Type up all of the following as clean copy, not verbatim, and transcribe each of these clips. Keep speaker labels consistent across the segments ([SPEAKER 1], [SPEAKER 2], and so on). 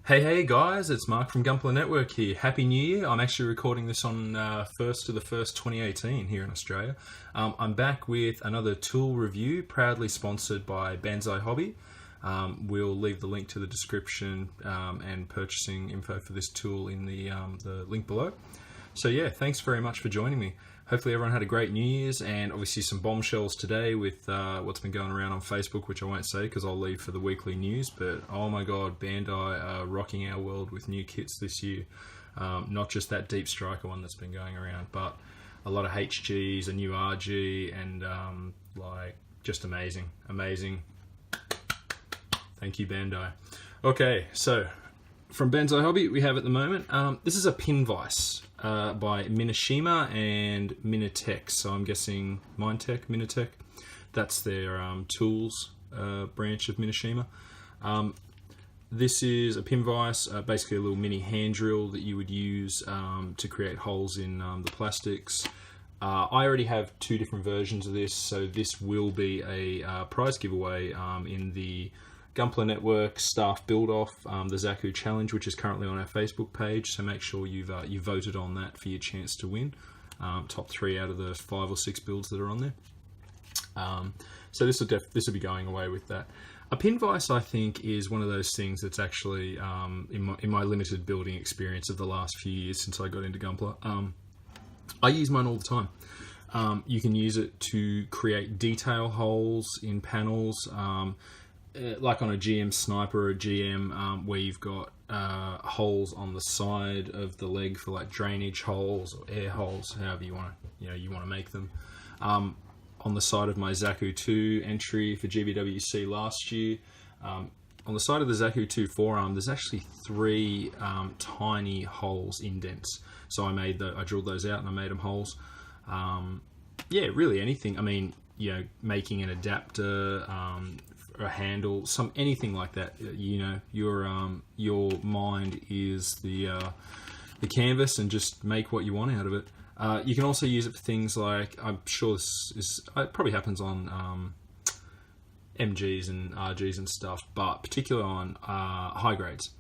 [SPEAKER 1] Hey guys, it's Mark from Gunpla Network here. Happy New Year. I'm actually recording this on 1st to the 1st 2018 here in Australia. I'm back with another tool review, proudly sponsored by VIse Hobby. We'll leave the link to the description and purchasing info for this tool in the link below. So yeah, thanks very much for joining me. Hopefully everyone had a great New Year's, and obviously some bombshells today with what's been going around on Facebook, which I won't say because I'll leave for the weekly news. But oh my god, Bandai are rocking our world with new kits this year. Not just that Deep Striker one that's been going around, but a lot of HGs, a new RG, and like just amazing. Thank you, Bandai. Okay, so from VIse Hobby, we have at the moment, this is a Pin VIse by Mineshima and Minetech. So I'm guessing Minetech. That's their tools branch of Mineshima. This is a Pin VIse, basically a little mini hand drill that you would use to create holes in the plastics. I already have two different versions of this, so this will be a prize giveaway in the Gunpla Network staff build-off, the Zaku Challenge, which is currently on our Facebook page. So make sure you voted on that for your chance to win. Top 3 out of the 5 or 6 builds that are on there. So this will be going away with that. A Pin VIse, I think, is one of those things that's actually in my limited building experience of the last few years since I got into Gunpla. I use mine all the time. You can use it to create detail holes in panels. Like on a GM sniper or a GM, where you've got holes on the side of the leg for like drainage holes or air holes, however you want to make them. On the side of my Zaku 2 entry for GBWC last year, on the side of the Zaku 2 forearm, there's actually 3 tiny holes, indents. So I drilled those out and I made them holes. Yeah, really anything. I mean, making an adapter, a handle, anything like that. Your mind is the canvas, and just make what you want out of it. You can also use it for things like, I'm sure it probably happens on MGs and RGs and stuff, but particularly on high grades.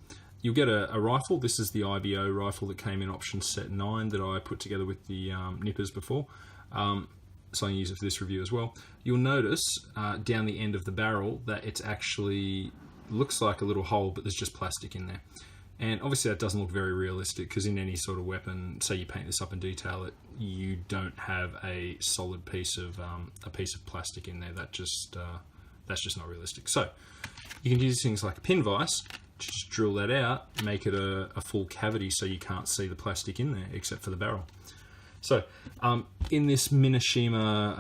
[SPEAKER 1] You'll get a rifle. This is the IBO rifle that came in option set 9 that I put together with the nippers before. So I use it for this review as well. You'll notice down the end of the barrel that it's actually looks like a little hole, but there's just plastic in there. And obviously that doesn't look very realistic, because in any sort of weapon, say you paint this up and detail it, you don't have a solid piece of plastic in there. That's just not realistic. So you can use things like a Pin VIse, just drill that out, make it a full cavity so you can't see the plastic in there except for the barrel. So, in this Mineshima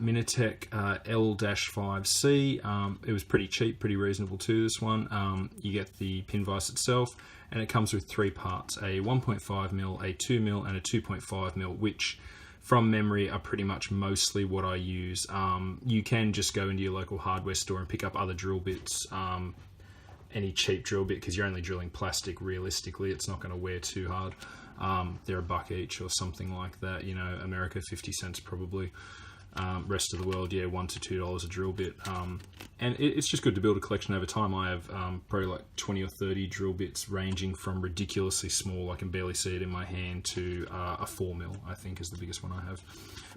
[SPEAKER 1] Minetech L-5C, it was pretty cheap, pretty reasonable too, this one. You get the Pin VIse itself, and it comes with 3 parts, a 1.5mm, a 2mm, and a 2.5mm, which from memory are pretty much mostly what I use. You can just go into your local hardware store and pick up other drill bits, any cheap drill bit, because you're only drilling plastic realistically. It's not going to wear too hard. They're $1 each or something like that. America 50 cents probably. Rest of the world, yeah, $1 to $2 a drill bit. And it's just good to build a collection over time. I have probably like 20 or 30 drill bits, ranging from ridiculously small, I can barely see it in my hand, to a 4mm, I think is the biggest one I have.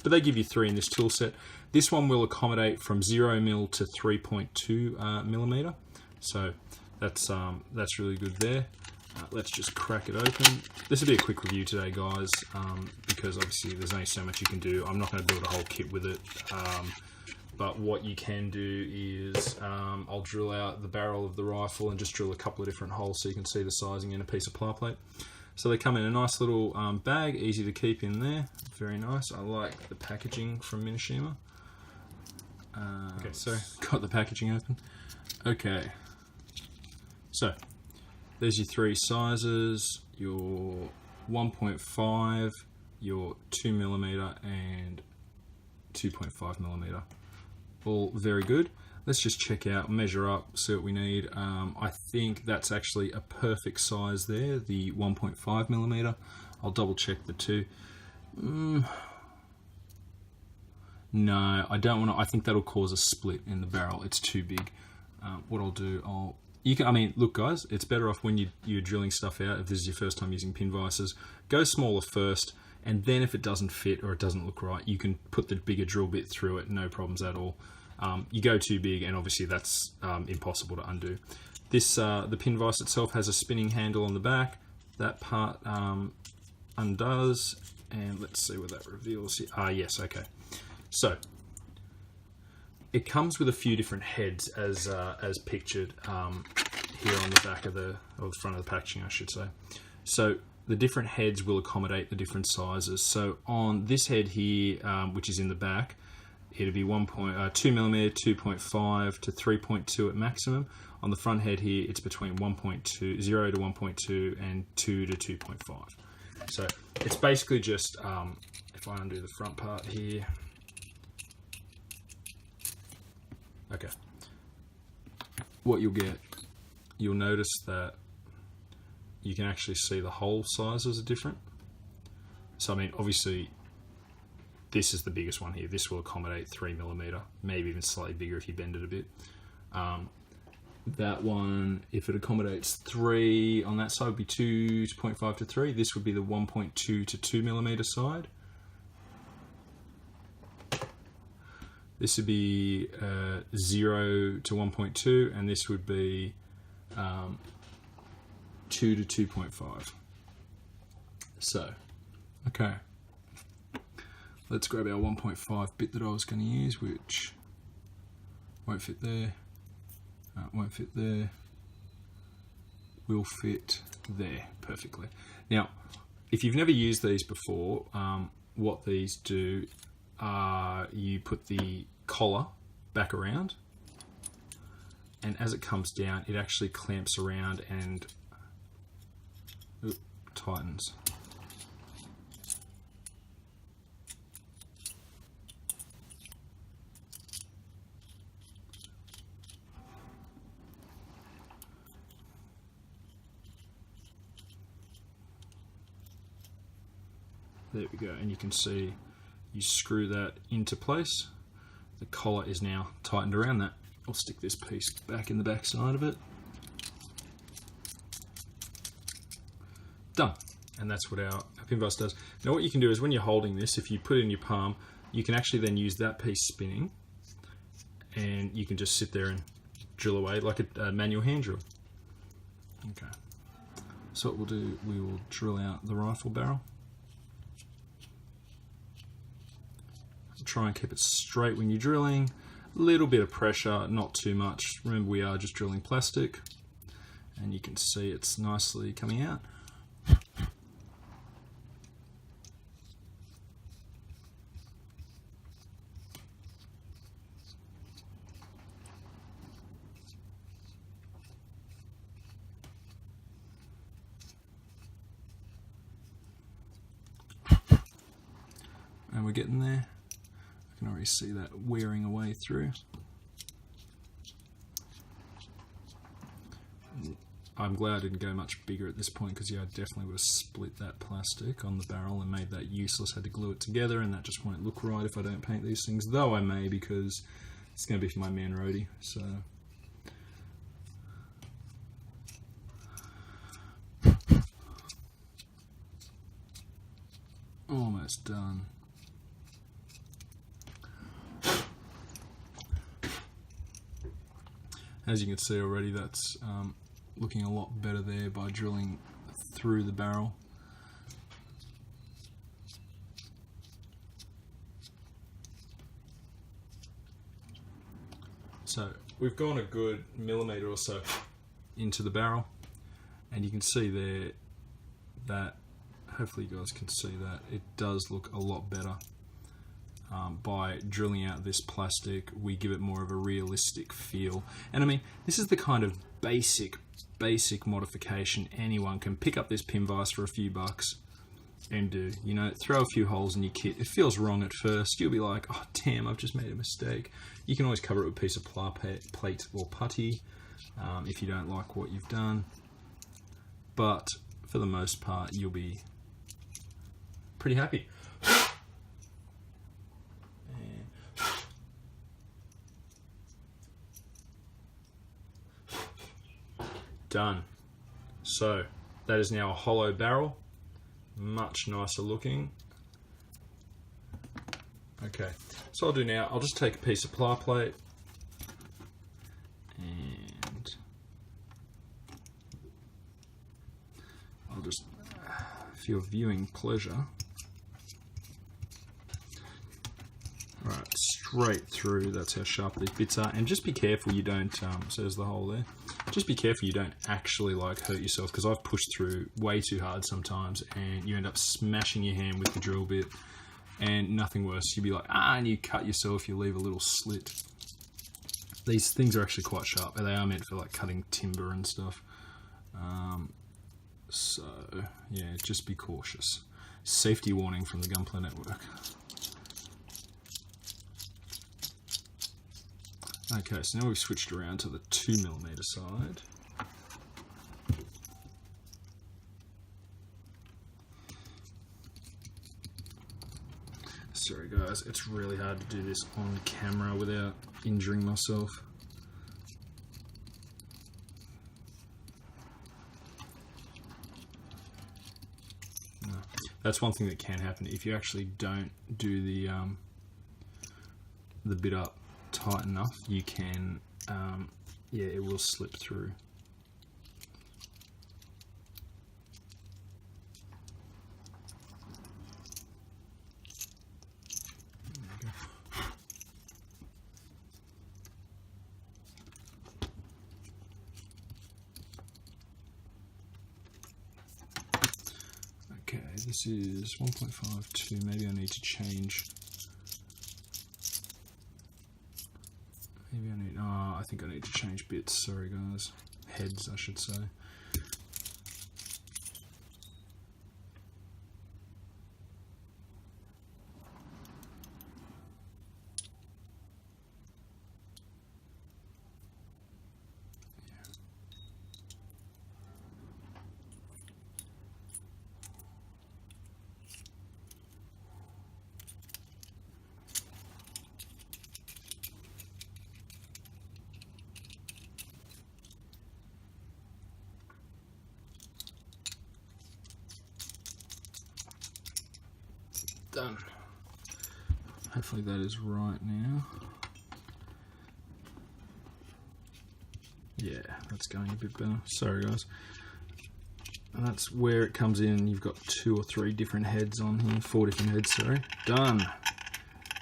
[SPEAKER 1] But they give you 3 in this tool set. This one will accommodate from 0mm to 3.2mm. So that's really good there. Let's just crack it open. This will be a quick review today, guys, because obviously there's only so much you can do. I'm not going to build a whole kit with it, but what you can do is I'll drill out the barrel of the rifle and just drill a couple of different holes so you can see the sizing in a piece of ply plate. So they come in a nice little bag, easy to keep in there. Very nice. I like the packaging from Mineshima. Okay, so got the packaging open. Okay, so there's your 3 sizes, your 1.5, your 2mm, and 2.5mm. All very good. Let's just check out, measure up, see what we need. I think that's actually a perfect size there, the 1.5mm. I'll double check the 2. No, I don't want to. I think that'll cause a split in the barrel. It's too big. What I'll do, I'll You can, I mean, look, guys, it's better off when you're drilling stuff out. If this is your first time using pin vices, go smaller first, and then if it doesn't fit or it doesn't look right, you can put the bigger drill bit through it, no problems at all. You go too big, and obviously that's impossible to undo. This the pin vise itself has a spinning handle on the back. That part undoes, and let's see what that reveals here. Yes, okay. So it comes with a few different heads as pictured here on the back of the front of the packaging, I should say. So the different heads will accommodate the different sizes. So on this head here, which is in the back, it'll be 2mm, 2.5 to 3.2 at maximum. On the front head here, it's between 1.2, 0 to 1.2 and 2 to 2.5. So it's basically just, if I undo the front part here, okay, what you'll get, you'll notice that you can actually see the hole sizes are different. So I mean, obviously, this is the biggest one here. This will accommodate 3mm, maybe even slightly bigger if you bend it a bit. That one, if it accommodates 3 on that side, would be 2.5 to 3. This would be the 1.2 to 2mm side. This would be 0 to 1.2, and this would be 2 to 2.5. So, okay. Let's grab our 1.5 bit that I was going to use, which won't fit there. Won't fit there. Will fit there perfectly. Now, if you've never used these before, what these do are you put the collar back around, and as it comes down, it actually clamps around and tightens. There we go, and you can see you screw that into place. The collar is now tightened around that. I'll stick this piece back in the back side of it. Done. And that's what our pin vise does. Now what you can do is when you're holding this, if you put it in your palm, you can actually then use that piece spinning, and you can just sit there and drill away like a manual hand drill. Okay. So what we'll do, we will drill out the rifle barrel. Try and keep it straight when you're drilling. A little bit of pressure, not too much. Remember, we are just drilling plastic, and you can see it's nicely coming out. And we're getting there. I can already see that wearing away through. I'm glad I didn't go much bigger at this point, because yeah, I definitely would have split that plastic on the barrel and made that useless. Had to glue it together, and that just won't look right if I don't paint these things, though I may, because it's going to be for my man roadie. So almost done. As you can see already, that's looking a lot better there by drilling through the barrel. So we've gone a good millimetre or so into the barrel, and you can see there that, hopefully you guys can see that, it does look a lot better. By drilling out this plastic, we give it more of a realistic feel. And I mean, this is the kind of basic modification anyone can pick up this pin vise for a few bucks and do. You know, throw a few holes in your kit. It feels wrong at first. You'll be like, oh damn, I've just made a mistake. You can always cover it with a piece of plate or putty if you don't like what you've done. But for the most part, you'll be pretty happy. Done. So that is now a hollow barrel, much nicer looking. Okay, so I'll do now, I'll just take a piece of ply plate and I'll just, for your viewing pleasure, right, straight through, that's how sharp these bits are. And just be careful you don't, so there's the hole there, just be careful you don't actually like hurt yourself, because I've pushed through way too hard sometimes and you end up smashing your hand with the drill bit. And nothing worse, you'd be like, and you cut yourself, you leave a little slit. These things are actually quite sharp, and they are meant for like cutting timber and stuff. So, yeah, just be cautious. Safety warning from the Gunpla network. Okay, so now we've switched around to the 2mm side. Sorry guys, it's really hard to do this on camera without injuring myself. No. That's one thing that can happen if you actually don't do the bit up tight enough. You can, yeah, it will slip through. Okay, this is 1.52, maybe I need to change. Maybe I need, I think I need to change bits, sorry guys. Heads, I should say. Done. Hopefully that is right now. Yeah, that's going a bit better. Sorry guys. And that's where it comes in. You've got 2 or 3 different heads on here. 4 different heads, sorry. Done.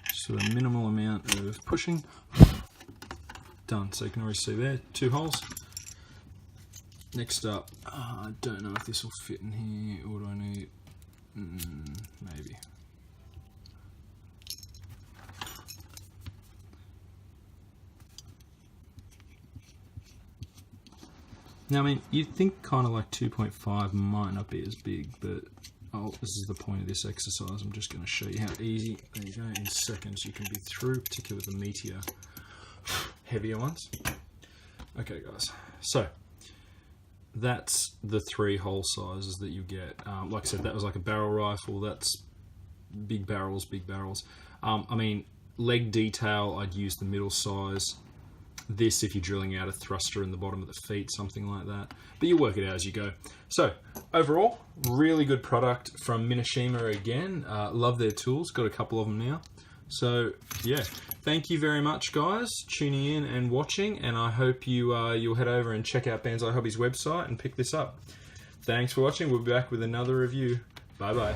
[SPEAKER 1] Just a minimal amount of pushing. Done. So you can already see there, 2 holes. Next up, I don't know if this will fit in here, or do I need, maybe. Now, I mean, you'd think kind of like 2.5 might not be as big, but this is the point of this exercise. I'm just going to show you how easy, there you go, in seconds you can be through, particularly the meatier, heavier ones. Okay, guys, so that's the 3 hole sizes that you get. Like I said, that was like a barrel rifle. That's big barrels, big barrels. I mean, leg detail, I'd use the middle size. This if you're drilling out a thruster in the bottom of the feet, something like that. But you work it out as you go. So, overall, really good product from Mineshima again. Love their tools. Got a couple of them now. So, yeah. Thank you very much, guys, tuning in and watching. And I hope you'll head over and check out Banzai Hobbies website and pick this up. Thanks for watching. We'll be back with another review. Bye-bye.